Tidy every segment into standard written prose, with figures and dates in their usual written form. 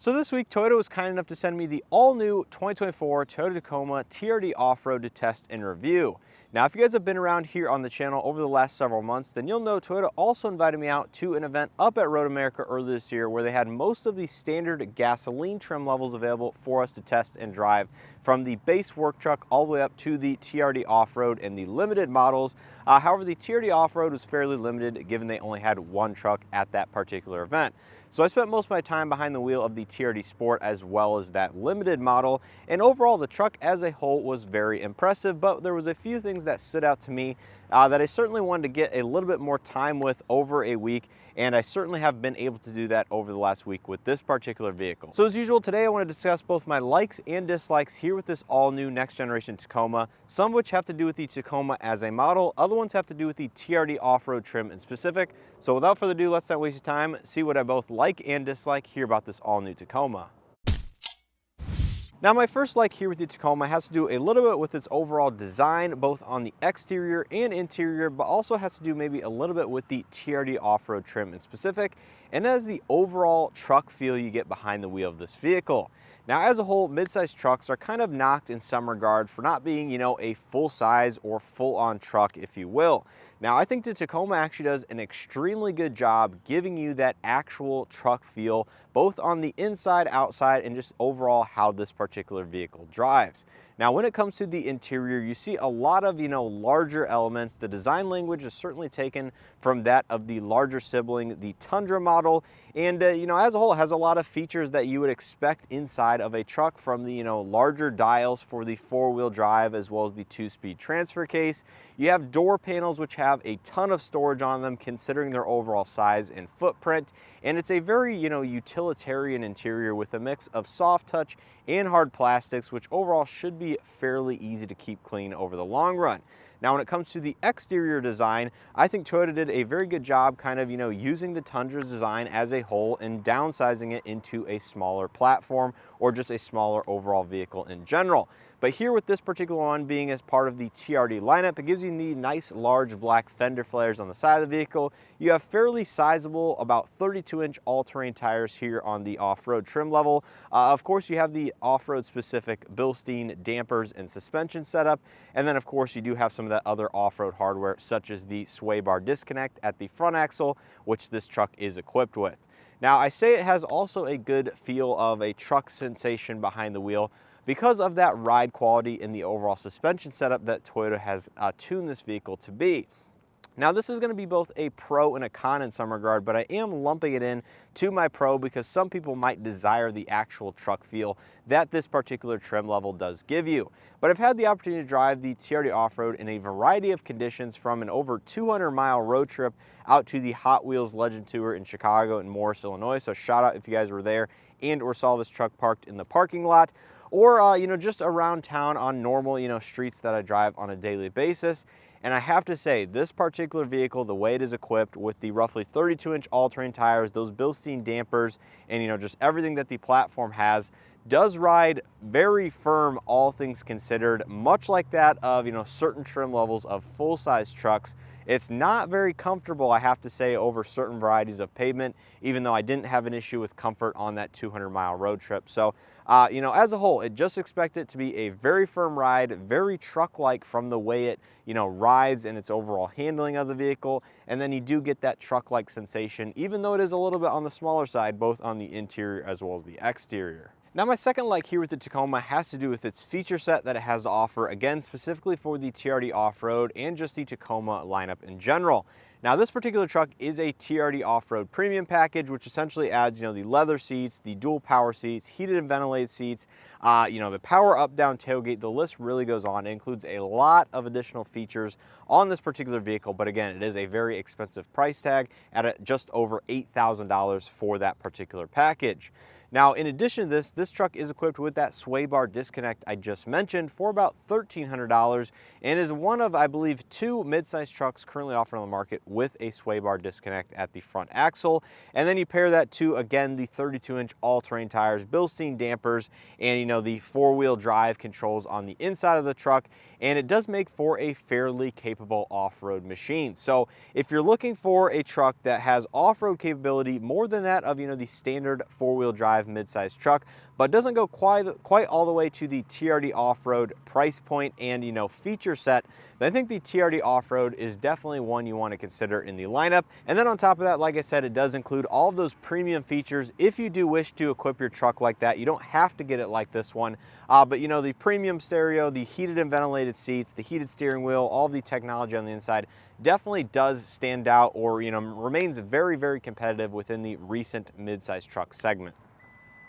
So this week, Toyota was kind enough to send me the all-new 2024 Toyota Tacoma TRD Off-Road to test and review. Now, if you guys have been around here on the channel over the last several months, then you'll know Toyota also invited me out to an event up at Road America earlier this year where they had most of the standard gasoline trim levels available for us to test and drive, from the base work truck all the way up to the TRD Off-Road and the limited models. However, the TRD Off-Road was fairly limited given they only had one truck at that particular event. So I spent most of my time behind the wheel of the TRD Sport as well as that limited model, and overall the truck as a whole was very impressive, but there was a few things that stood out to me that I certainly wanted to get a little bit more time with over a week, and I certainly have been able to do that over the last week with this particular vehicle. So as usual, today I want to discuss both my likes and dislikes here with this all-new next generation Tacoma, some of which have to do with the Tacoma as a model, other ones have to do with the TRD off-road trim in specific. So without further ado, let's not waste your time, see what I both like and dislike here about this all-new Tacoma. Now, my first like here with the Tacoma has to do a little bit with its overall design, both on the exterior and interior, but also has to do maybe a little bit with the TRD off-road trim in specific, and that is the overall truck feel you get behind the wheel of this vehicle. Now, as a whole, midsize trucks are kind of knocked in some regard for not being, a full-size or full-on truck, if you will. Now, I think the Tacoma actually does an extremely good job giving you that actual truck feel, both on the inside, outside, and just overall how this particular vehicle drives. Now, when it comes to the interior, you see a lot of, larger elements. The design language is certainly taken from that of the larger sibling, the Tundra model, and, as a whole, it has a lot of features that you would expect inside of a truck, from the, larger dials for the four-wheel drive as well as the two-speed transfer case. You have door panels which have a ton of storage on them considering their overall size and footprint, and it's a very, utilitarian interior with a mix of soft touch and hard plastics, which overall should be fairly easy to keep clean over the long run. Now, when it comes to the exterior design, I think Toyota did a very good job kind of, using the Tundra's design as a whole and downsizing it into a smaller platform or just a smaller overall vehicle in general. But here with this particular one being as part of the TRD lineup, it gives you the nice large black fender flares on the side of the vehicle. You have fairly sizable, about 32-inch all-terrain tires here on the off-road trim level. Of course, you have the off-road specific Bilstein dampers and suspension setup. And then, of course, you do have some of that other off-road hardware, such as the sway bar disconnect at the front axle, which this truck is equipped with. Now, I say it has also a good feel of a truck sensation behind the wheel because of that ride quality and the overall suspension setup that Toyota has tuned this vehicle to be. Now, this is going to be both a pro and a con in some regard, but I am lumping it in to my pro because some people might desire the actual truck feel that this particular trim level does give you. But I've had the opportunity to drive the TRD Off-Road in a variety of conditions, from an over 200-mile road trip out to the Hot Wheels Legend Tour in Chicago and Morris, Illinois. So shout out if you guys were there and or saw this truck parked in the parking lot, or just around town on normal, streets that I drive on a daily basis. And I have to say, this particular vehicle, the way it is equipped with the roughly 32-inch all-terrain tires, those Bilstein dampers, and just everything that the platform has, does ride very firm, all things considered, much like that of certain trim levels of full-size trucks. It's not very comfortable, I have to say, over certain varieties of pavement, even though I didn't have an issue with comfort on that 200-mile road trip. So, as a whole, just expect it to be a very firm ride, very truck-like from the way it, rides and its overall handling of the vehicle. And then you do get that truck-like sensation, even though it is a little bit on the smaller side, both on the interior as well as the exterior. Now, my second like here with the Tacoma has to do with its feature set that it has to offer, again, specifically for the TRD Off-Road and just the Tacoma lineup in general. Now, this particular truck is a TRD Off-Road premium package, which essentially adds, the leather seats, the dual power seats, heated and ventilated seats, the power up-down tailgate. The list really goes on. It includes a lot of additional features on this particular vehicle, but again, it is a very expensive price tag at just over $8,000 for that particular package. Now, in addition to this truck is equipped with that sway bar disconnect I just mentioned for about $1,300, and is one of, I believe, 2 midsize trucks currently offered on the market with a sway bar disconnect at the front axle. And then you pair that to, again, the 32-inch all-terrain tires, Bilstein dampers, and the four-wheel drive controls on the inside of the truck, and it does make for a fairly capable off-road machine. So if you're looking for a truck that has off-road capability more than that of the standard four-wheel drive 2025 midsize truck, but doesn't go quite all the way to the TRD Off-Road price point and, feature set. I think the TRD Off-Road is definitely one you want to consider in the lineup. And then on top of that, like I said, it does include all of those premium features. If you do wish to equip your truck like that, you don't have to get it like this one. But the premium stereo, the heated and ventilated seats, the heated steering wheel, all of the technology on the inside definitely does stand out, or remains very, very competitive within the recent midsize truck segment.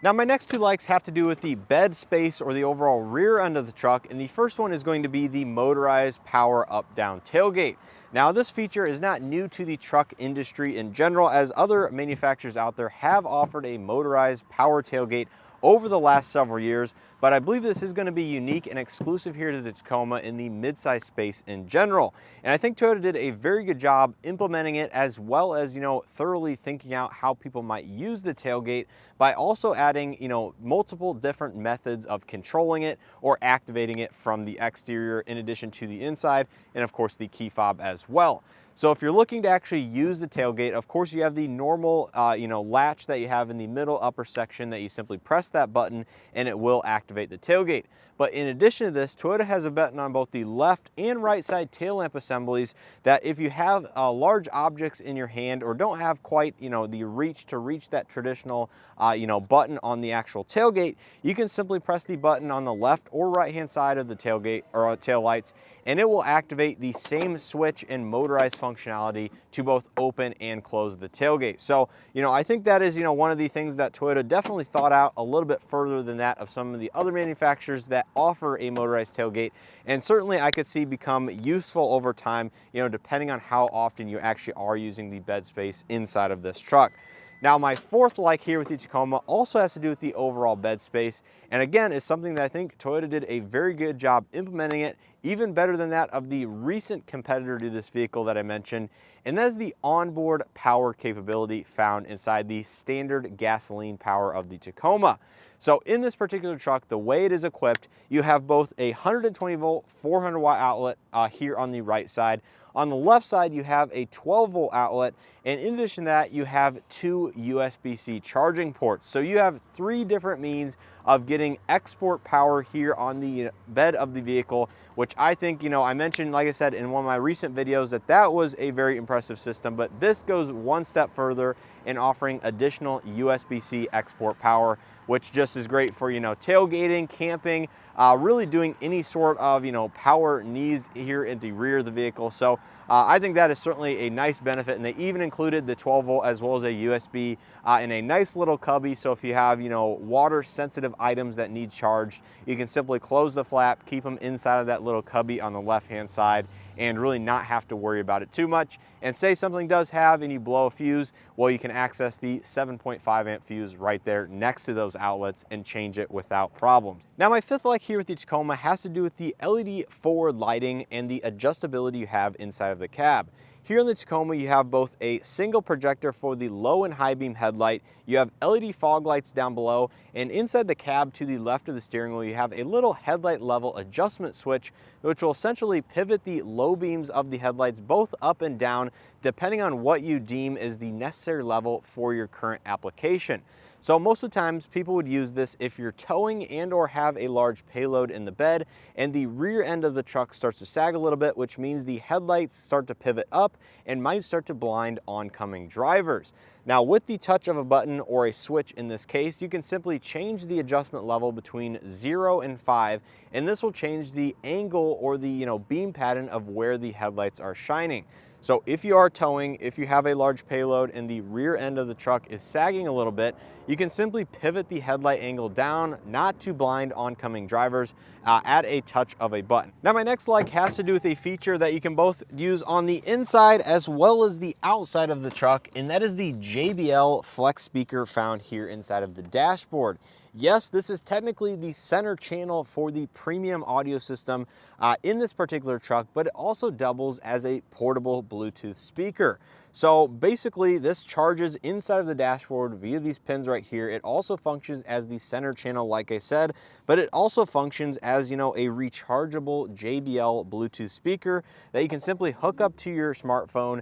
Now, my next two likes have to do with the bed space or the overall rear end of the truck, and the first one is going to be the motorized power up-down tailgate. Now, this feature is not new to the truck industry in general, as other manufacturers out there have offered a motorized power tailgate over the last several years, but I believe this is going to be unique and exclusive here to the Tacoma in the midsize space in general. And I think Toyota did a very good job implementing it, as well as, thoroughly thinking out how people might use the tailgate by also adding, multiple different methods of controlling it or activating it from the exterior, in addition to the inside, and of course the key fob as well. So if you're looking to actually use the tailgate, of course you have the normal, latch that you have in the middle upper section that you simply press that button and it will activate the tailgate. But in addition to this, Toyota has a button on both the left and right side tail lamp assemblies that if you have large objects in your hand or don't have quite, the reach to reach that traditional, button on the actual tailgate, you can simply press the button on the left or right hand side of the tailgate or tail lights, and it will activate the same switch and motorized functionality to both open and close the tailgate. So, I think that is, one of the things that Toyota definitely thought out a little bit further than that of some of the other manufacturers that offer a motorized tailgate, and certainly I could see become useful over time, depending on how often you actually are using the bed space inside of this truck. Now, my fourth like here with the Tacoma also has to do with the overall bed space, and again is something that I think Toyota did a very good job implementing it, even better than that of the recent competitor to this vehicle that I mentioned, and that is the onboard power capability found inside the standard gasoline power of the Tacoma. So in this particular truck, the way it is equipped, you have both a 120 volt 400 watt outlet here on the right side. On the left side, you have a 12 volt outlet, and in addition to that, you have two USB-C charging ports. So you have three different means of getting export power here on the bed of the vehicle, which I think, I mentioned, like I said, in one of my recent videos that was a very impressive system, but this goes one step further in offering additional USB-C export power, which just is great for, tailgating, camping, really doing any sort of, power needs here at the rear of the vehicle. So I think that is certainly a nice benefit, and they even included the 12 volt as well as a USB in a nice little cubby. So if you have, water sensitive items that need charged, you can simply close the flap, keep them inside of that little cubby on the left hand side, and really not have to worry about it too much. And say something does have and you blow a fuse, well, you can access the 7.5 amp fuse right there next to those outlets and change it without problems. Now, my fifth like here with the Tacoma has to do with the LED forward lighting and the adjustability you have inside of the cab. Here in the Tacoma, you have both a single projector for the low and high beam headlight, you have LED fog lights down below, and inside the cab to the left of the steering wheel, you have a little headlight level adjustment switch, which will essentially pivot the low beams of the headlights both up and down, depending on what you deem is the necessary level for your current application. So most of the times people would use this if you're towing and or have a large payload in the bed and the rear end of the truck starts to sag a little bit, which means the headlights start to pivot up and might start to blind oncoming drivers. Now, with the touch of a button or a switch in this case, you can simply change the adjustment level between 0 and 5, and this will change the angle or the beam pattern of where the headlights are shining. So if you are towing, if you have a large payload and the rear end of the truck is sagging a little bit, you can simply pivot the headlight angle down, not to blind oncoming drivers, at a touch of a button. Now, my next like has to do with a feature that you can both use on the inside as well as the outside of the truck, and that is the JBL Flex speaker found here inside of the dashboard. Yes, this is technically the center channel for the premium audio system in this particular truck, but it also doubles as a portable Bluetooth speaker. So basically this charges inside of the dashboard via these pins right here. It also functions as the center channel, like I said, but it also functions as, a rechargeable JBL Bluetooth speaker that you can simply hook up to your smartphone,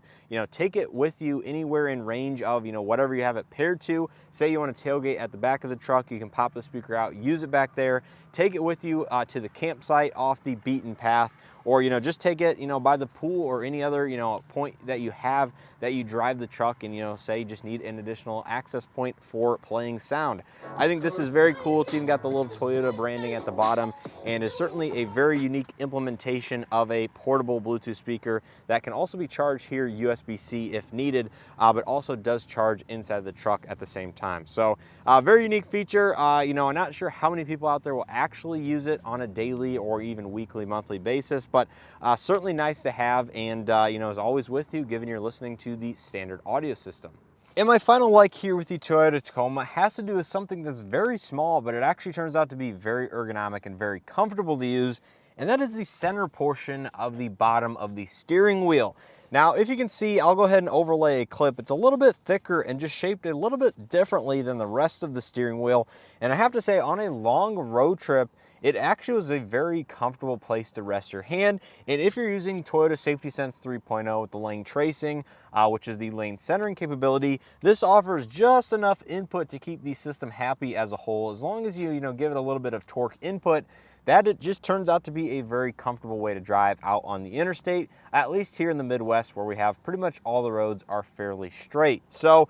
take it with you anywhere in range of, whatever you have it paired to. Say you want to tailgate at the back of the truck, you can pop the speaker out, use it back there, take it with you to the campsite off the beaten path, or just take it by the pool or any other point that you have that you drive the truck, and say you just need an additional access point for playing sound. I think this is very cool. It's even got the little Toyota branding at the bottom, and is certainly a very unique implementation of a portable Bluetooth speaker that can also be charged here USB-C if needed, but also does charge inside the truck at the same time. So very unique feature. I'm not sure how many people out there will actually use it on a daily or even weekly, monthly basis, but certainly nice to have, and is always with you, given you're listening to the standard audio system. And my final like here with the Toyota Tacoma has to do with something that's very small, but it actually turns out to be very ergonomic and very comfortable to use, and that is the center portion of the bottom of the steering wheel. Now, if you can see, I'll go ahead and overlay a clip. It's a little bit thicker and just shaped a little bit differently than the rest of the steering wheel. And I have to say, on a long road trip, it actually was a very comfortable place to rest your hand. And if you're using Toyota Safety Sense 3.0 with the lane tracing, which is the lane centering capability, this offers just enough input to keep the system happy as a whole. As long as you give it a little bit of torque input, that it just turns out to be a very comfortable way to drive out on the interstate, at least here in the Midwest, where we have pretty much all the roads are fairly straight. So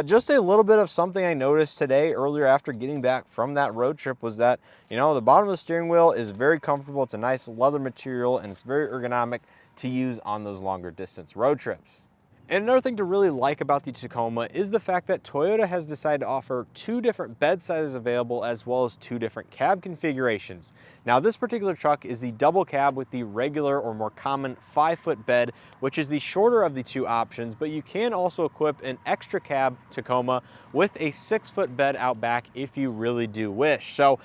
just a little bit of something I noticed today earlier after getting back from that road trip was that, the bottom of the steering wheel is very comfortable. It's a nice leather material, and it's very ergonomic to use on those longer distance road trips. And another thing to really like about the Tacoma is the fact that Toyota has decided to offer 2 different bed sizes available, as well as 2 different cab configurations. Now, this particular truck is the double cab with the regular or more common 5-foot bed, which is the shorter of the 2 options, but you can also equip an extra cab Tacoma with a 6-foot bed out back if you really do wish. So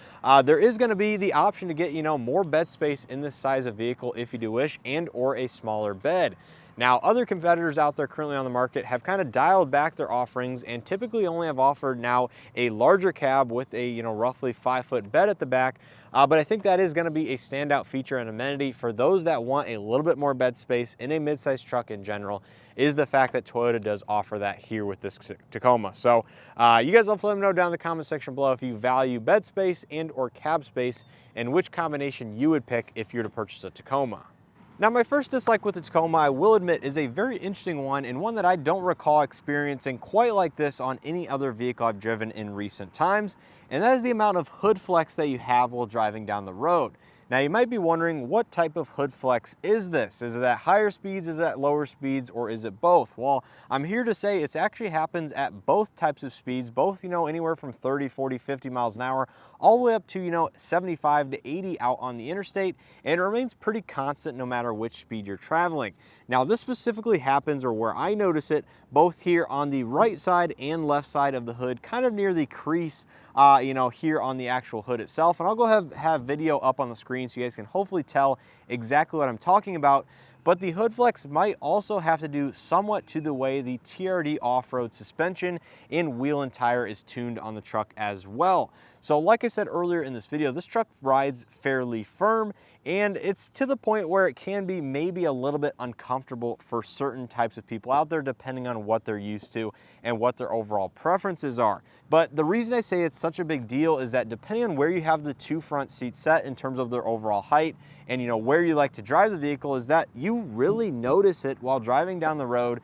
there is going to be the option to get, more bed space in this size of vehicle if you do wish, and or a smaller bed. Now, other competitors out there currently on the market have kind of dialed back their offerings and typically only have offered now a larger cab with a roughly 5-foot bed at the back. But I think that is going to be a standout feature and amenity for those that want a little bit more bed space in a midsize truck in general, is the fact that Toyota does offer that here with this Tacoma. So you guys let me know down in the comment section below if you value bed space and or cab space, and which combination you would pick if you were to purchase a Tacoma. Now, my first dislike with the Tacoma, I will admit, is a very interesting one, and one that I don't recall experiencing quite like this on any other vehicle I've driven in recent times, and that is the amount of hood flex that you have while driving down the road. Now, you might be wondering, what type of hood flex is this? Is it at higher speeds, is it at lower speeds, or is it both? Well, I'm here to say it actually happens at both types of speeds, both, anywhere from 30, 40, 50 miles an hour, all the way up to, 75 to 80 out on the interstate, and it remains pretty constant no matter which speed you're traveling. Now, this specifically happens, or where I notice it, both here on the right side and left side of the hood, kind of near the crease, here on the actual hood itself. And I'll go have video up on the screen so you guys can hopefully tell exactly what I'm talking about. But the hood flex might also have to do somewhat to the way the TRD Off-Road suspension and wheel and tire is tuned on the truck as well. So like I said earlier in this video, this truck rides fairly firm, and it's to the point where it can be maybe a little bit uncomfortable for certain types of people out there, depending on what they're used to and what their overall preferences are. But the reason I say it's such a big deal is that depending on where you have the 2 front seats set in terms of their overall height, and where you like to drive the vehicle, is that you really notice it while driving down the road.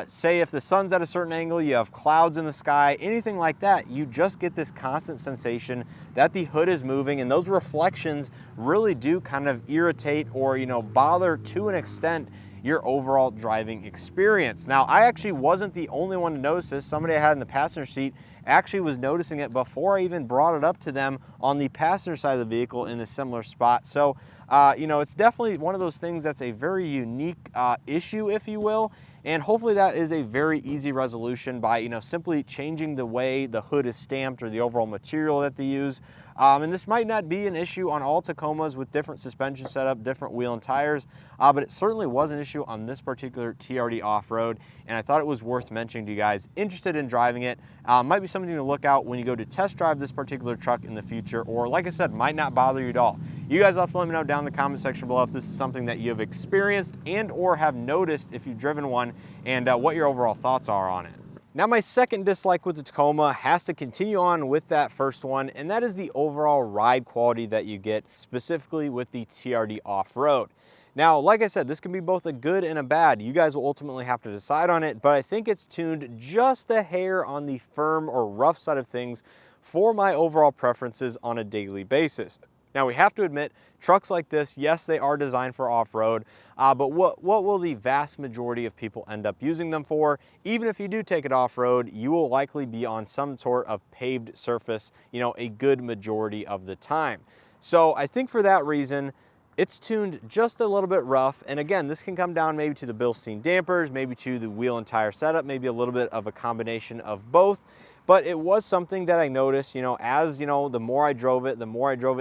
Say if the sun's at a certain angle, you have clouds in the sky, anything like that, you just get this constant sensation that the hood is moving, and those reflections really do kind of irritate or bother to an extent your overall driving experience. Now, I actually wasn't the only one to notice this. Somebody I had in the passenger seat actually was noticing it before I even brought it up to them on the passenger side of the vehicle in a similar spot. So, it's definitely one of those things that's a very unique issue, if you will. And hopefully that is a very easy resolution by, simply changing the way the hood is stamped or the overall material that they use. And this might not be an issue on all Tacomas with different suspension setup, different wheel and tires, but it certainly was an issue on this particular TRD Off-Road, and I thought it was worth mentioning to you guys interested in driving it. Might be something to look out when you go to test drive this particular truck in the future, or like I said, might not bother you at all. You guys have to let me know down in the comment section below if this is something that you have experienced and or have noticed if you've driven one, and what your overall thoughts are on it. Now, my second dislike with the Tacoma has to continue on with that first one, and that is the overall ride quality that you get, specifically with the TRD Off-Road. Now, like I said, this can be both a good and a bad. You guys will ultimately have to decide on it, but I think it's tuned just a hair on the firm or rough side of things for my overall preferences on a daily basis. Now, we have to admit, trucks like this, yes, they are designed for off-road, but what will the vast majority of people end up using them for? Even if you do take it off-road, you will likely be on some sort of paved surface, a good majority of the time. So I think for that reason, it's tuned just a little bit rough. And again, this can come down maybe to the Bilstein dampers, maybe to the wheel and tire setup, maybe a little bit of a combination of both. But it was something that I noticed, as the more I drove it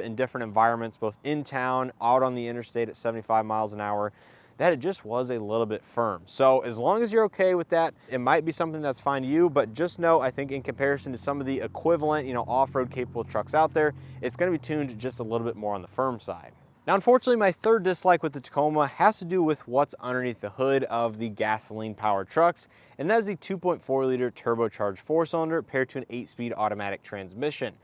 in different environments, both in town, out on the interstate at 75 miles an hour, that it just was a little bit firm. So as long as you're okay with that, it might be something that's fine to you, but just know, I think in comparison to some of the equivalent, off-road capable trucks out there, it's gonna be tuned just a little bit more on the firm side. Now, unfortunately, my third dislike with the Tacoma has to do with what's underneath the hood of the gasoline-powered trucks, and that is the 2.4-liter turbocharged four-cylinder paired to an 8-speed automatic transmission.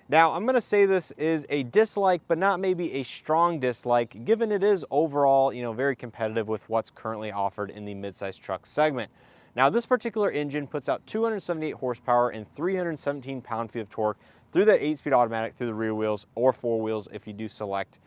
Now, I'm going to say this is a dislike, but not maybe a strong dislike, given it is overall, very competitive with what's currently offered in the midsize truck segment. Now, this particular engine puts out 278 horsepower and 317 pound-feet of torque through that 8-speed automatic through the rear wheels or four wheels if you do select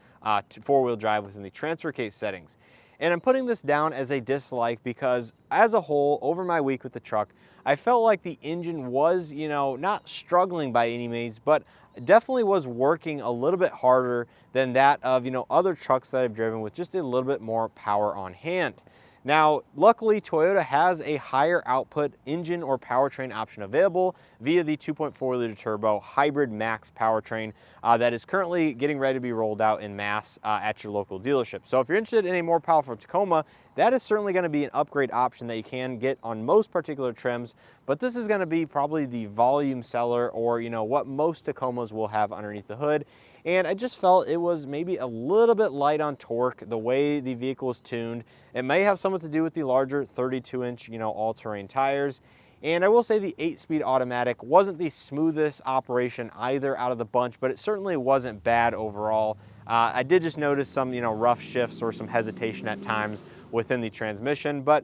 four-wheel drive within the transfer case settings. And I'm putting this down as a dislike because as a whole, over my week with the truck, I felt like the engine was, not struggling by any means, but definitely was working a little bit harder than that of, other trucks that I've driven with just a little bit more power on hand. Now, luckily, Toyota has a higher output engine or powertrain option available via the 2.4-liter turbo hybrid max powertrain that is currently getting ready to be rolled out in mass at your local dealership. So if you're interested in a more powerful Tacoma, that is certainly going to be an upgrade option that you can get on most particular trims, but this is going to be probably the volume seller, or what most Tacomas will have underneath the hood. And I just felt it was maybe a little bit light on torque, the way the vehicle is tuned. It may have something to do with the larger 32-inch, all-terrain tires. And I will say the 8-speed automatic wasn't the smoothest operation either out of the bunch, but it certainly wasn't bad overall. I did just notice some, rough shifts or some hesitation at times within the transmission. But,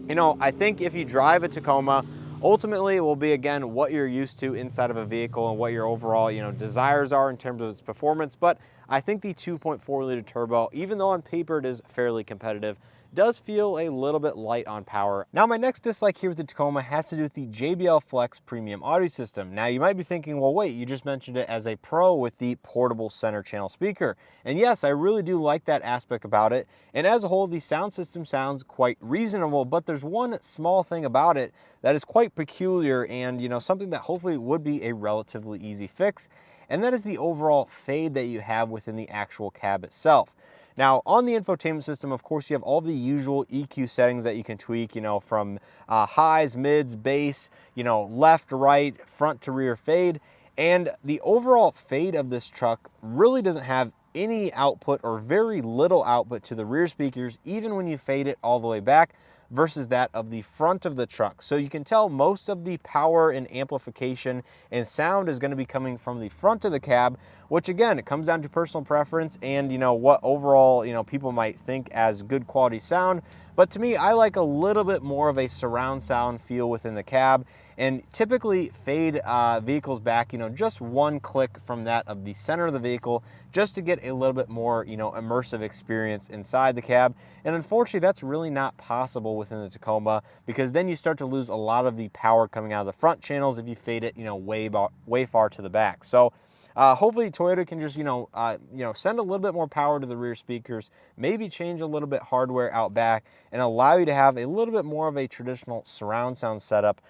I think if you drive a Tacoma, ultimately it will be, again, what you're used to inside of a vehicle and what your overall, desires are in terms of its performance. But I think the 2.4-liter turbo, even though on paper it is fairly competitive, does feel a little bit light on power. Now, my next dislike here with the Tacoma has to do with the JBL Flex premium audio system. Now, you might be thinking, well, wait, you just mentioned it as a pro with the portable center channel speaker. And yes, I really do like that aspect about it. And as a whole, the sound system sounds quite reasonable, but there's one small thing about it that is quite peculiar and, something that hopefully would be a relatively easy fix. And that is the overall fade that you have within the actual cab itself. Now, on the infotainment system, of course, you have all the usual EQ settings that you can tweak, from highs, mids, bass, left, right, front to rear fade. And the overall fade of this truck really doesn't have any output or very little output to the rear speakers, even when you fade it all the way back, versus that of the front of the truck. So you can tell most of the power and amplification and sound is going to be coming from the front of the cab, which again, it comes down to personal preference and what overall people might think as good quality sound. But to me, I like a little bit more of a surround sound feel within the cab, and typically fade vehicles back just one click from that of the center of the vehicle, just to get a little bit more immersive experience inside the cab. And unfortunately, that's really not possible within the Tacoma, because then you start to lose a lot of the power coming out of the front channels if you fade it way far to the back. So hopefully Toyota can just, send a little bit more power to the rear speakers, maybe change a little bit hardware out back, and allow you to have a little bit more of a traditional surround sound setup,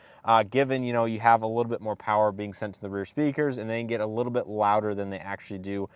given, you have a little bit more power being sent to the rear speakers, and they can get a little bit louder than they actually do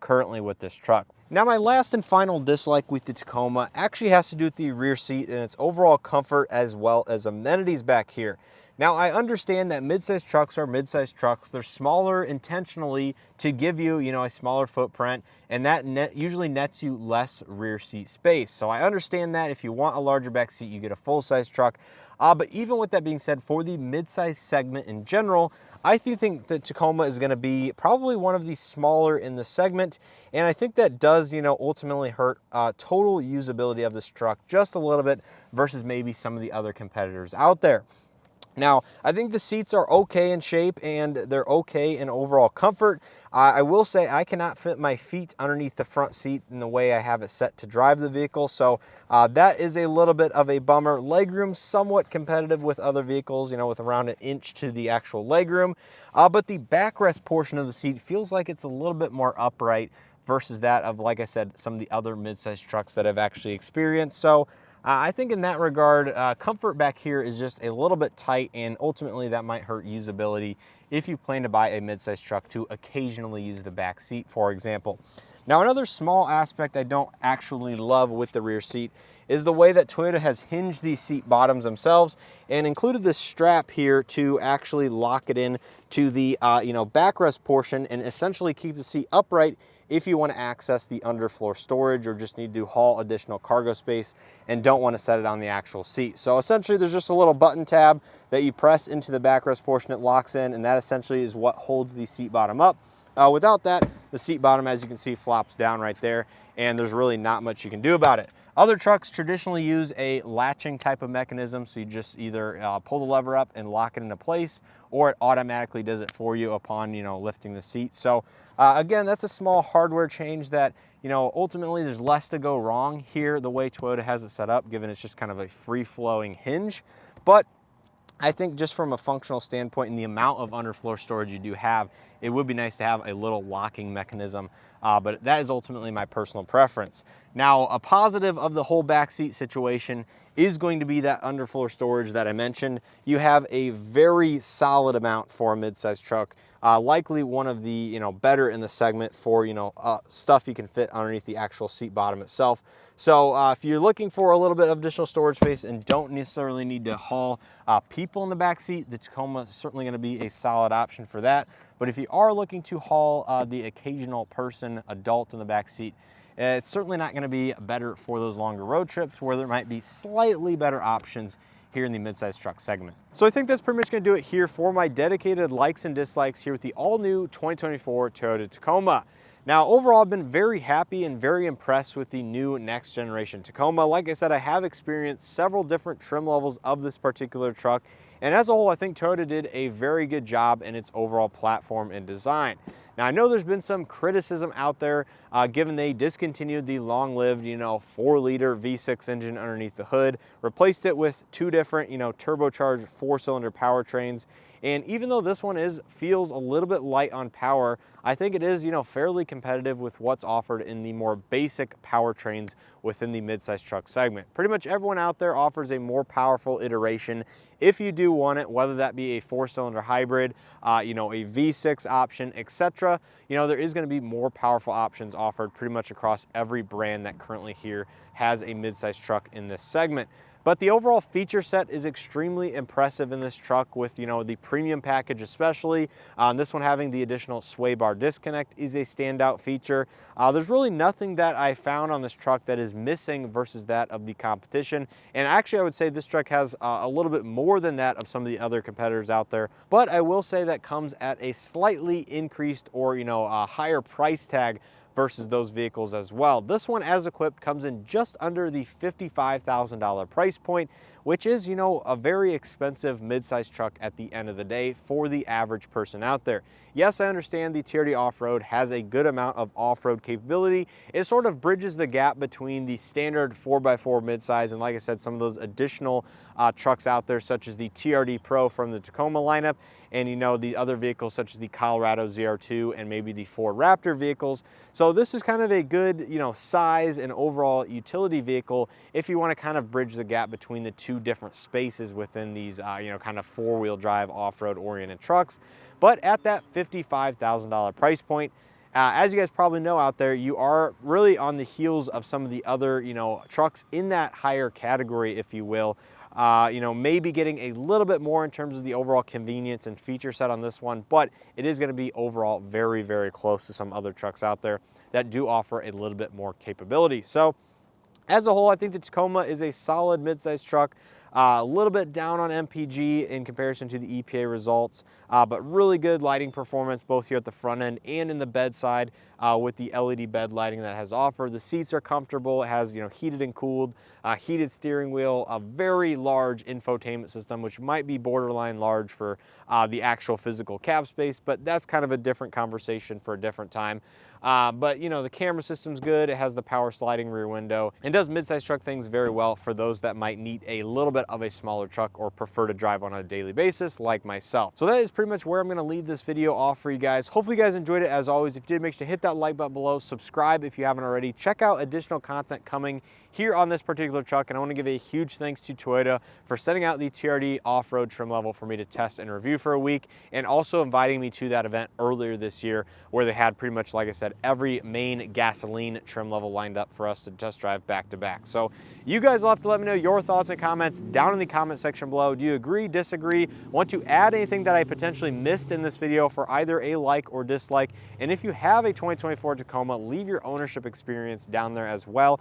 currently with this truck. Now, my last and final dislike with the Tacoma actually has to do with the rear seat and its overall comfort as well as amenities back here. Now, I understand that midsize trucks are midsize trucks. They're smaller intentionally to give you, a smaller footprint, and that usually nets you less rear seat space. So I understand that if you want a larger back seat, you get a full-size truck. But even with that being said, for the midsize segment in general, I think the Tacoma is going to be probably one of the smaller in the segment, and I think that does, ultimately hurt total usability of this truck just a little bit versus maybe some of the other competitors out there. Now, I think the seats are okay in shape and they're okay in overall comfort. I will say I cannot fit my feet underneath the front seat in the way I have it set to drive the vehicle, so that is a little bit of a bummer. Legroom somewhat competitive with other vehicles, with around 1 inch to the actual legroom, but the backrest portion of the seat feels like it's a little bit more upright versus that of, like I said, some of the other midsize trucks that I've actually experienced. So I think in that regard, comfort back here is just a little bit tight, and ultimately that might hurt usability if you plan to buy a midsize truck to occasionally use the back seat, for example. Now, another small aspect I don't actually love with the rear seat is the way that Toyota has hinged these seat bottoms themselves and included this strap here to actually lock it in to the backrest portion and essentially keep the seat upright if you want to access the underfloor storage or just need to haul additional cargo space and don't want to set it on the actual seat. So essentially there's just a little button tab that you press into the backrest portion, it locks in, and that essentially is what holds the seat bottom up. Without that, the seat bottom, as you can see, flops down right there, and there's really not much you can do about it. Other trucks traditionally use a latching type of mechanism, so you just either pull the lever up and lock it into place, or it automatically does it for you upon lifting the seat. So again, that's a small hardware change that ultimately there's less to go wrong here the way Toyota has it set up, given it's just kind of a free-flowing hinge. But I think just from a functional standpoint and the amount of underfloor storage you do have, it would be nice to have a little locking mechanism, but that is ultimately my personal preference. Now, a positive of the whole backseat situation is going to be that underfloor storage that I mentioned. You have a very solid amount for a midsize truck, likely one of the better in the segment for stuff you can fit underneath the actual seat bottom itself. So if you're looking for a little bit of additional storage space and don't necessarily need to haul people in the back seat, the Tacoma is certainly going to be a solid option for that. But if you are looking to haul the occasional person, adult in the back seat, it's certainly not going to be better for those longer road trips where there might be slightly better options here in the midsize truck segment. So I think that's pretty much going to do it here for my dedicated likes and dislikes here with the all-new 2024 Toyota Tacoma. Now, overall, I've been very happy and very impressed with the new next generation Tacoma. Like I said, I have experienced several different trim levels of this particular truck, and as a whole, I think Toyota did a very good job in its overall platform and design. Now, I know there's been some criticism out there given they discontinued the long-lived, 4-liter V6 engine underneath the hood, replaced it with 2 different, turbocharged 4-cylinder powertrains. And even though this one feels a little bit light on power, I think it is, fairly competitive with what's offered in the more basic powertrains within the midsize truck segment. Pretty much everyone out there offers a more powerful iteration if you do want it, whether that be a 4-cylinder hybrid, a V6 option, etc. There is going to be more powerful options offered pretty much across every brand that currently here has a midsize truck in this segment. But the overall feature set is extremely impressive in this truck with, the premium package especially. This one having the additional sway bar disconnect is a standout feature. There's really nothing that I found on this truck that is missing versus that of the competition. And actually, I would say this truck has a little bit more than that of some of the other competitors out there. But I will say that comes at a slightly increased or, a higher price tag versus those vehicles as well. This one, as equipped, comes in just under the $55,000 price point, which is, you know, a very expensive midsize truck at the end of the day for the average person out there. Yes, I understand the TRD Off-Road has a good amount of off-road capability. It sort of bridges the gap between the standard 4x4 midsize and, like I said, some of those additional trucks out there, such as the TRD Pro from the Tacoma lineup, and, you know, the other vehicles such as the Colorado ZR2 and maybe the Ford Raptor vehicles. So this is kind of a good, you know, size and overall utility vehicle if you want to kind of bridge the gap between the two different spaces within these, you know, kind of four-wheel drive off-road oriented trucks. But at that $55,000 price point, as you guys probably know out there, you are really on the heels of some of the other, you know, trucks in that higher category, if you will. You know, maybe getting a little bit more in terms of the overall convenience and feature set on this one, but it is going to be overall very, very close to some other trucks out there that do offer a little bit more capability. So as a whole, I think the Tacoma is a solid midsize truck. A little bit down on MPG in comparison to the EPA results, but really good lighting performance both here at the front end and in the bedside with the LED bed lighting that has offered. The seats are comfortable. It has, you know, heated and cooled, heated steering wheel, a very large infotainment system, which might be borderline large for the actual physical cab space, but that's kind of a different conversation for a different time. But, you know, the camera system's good. It has the power sliding rear window and does midsize truck things very well for those that might need a little bit of a smaller truck or prefer to drive on a daily basis like myself. So that is pretty much where I'm going to leave this video off for you guys. Hopefully you guys enjoyed it. As always, if you did, make sure to hit that like button below, subscribe if you haven't already, check out additional content coming here on this particular truck. And I want to give a huge thanks to Toyota for sending out the TRD off-road trim level for me to test and review for a week, and also inviting me to that event earlier this year where they had pretty much, like I said, every main gasoline trim level lined up for us to test drive back to back. So you guys will have to let me know your thoughts and comments down in the comment section below. Do you agree, disagree? Want to add anything that I potentially missed in this video for either a like or dislike? And if you have a 2024 Tacoma, leave your ownership experience down there as well.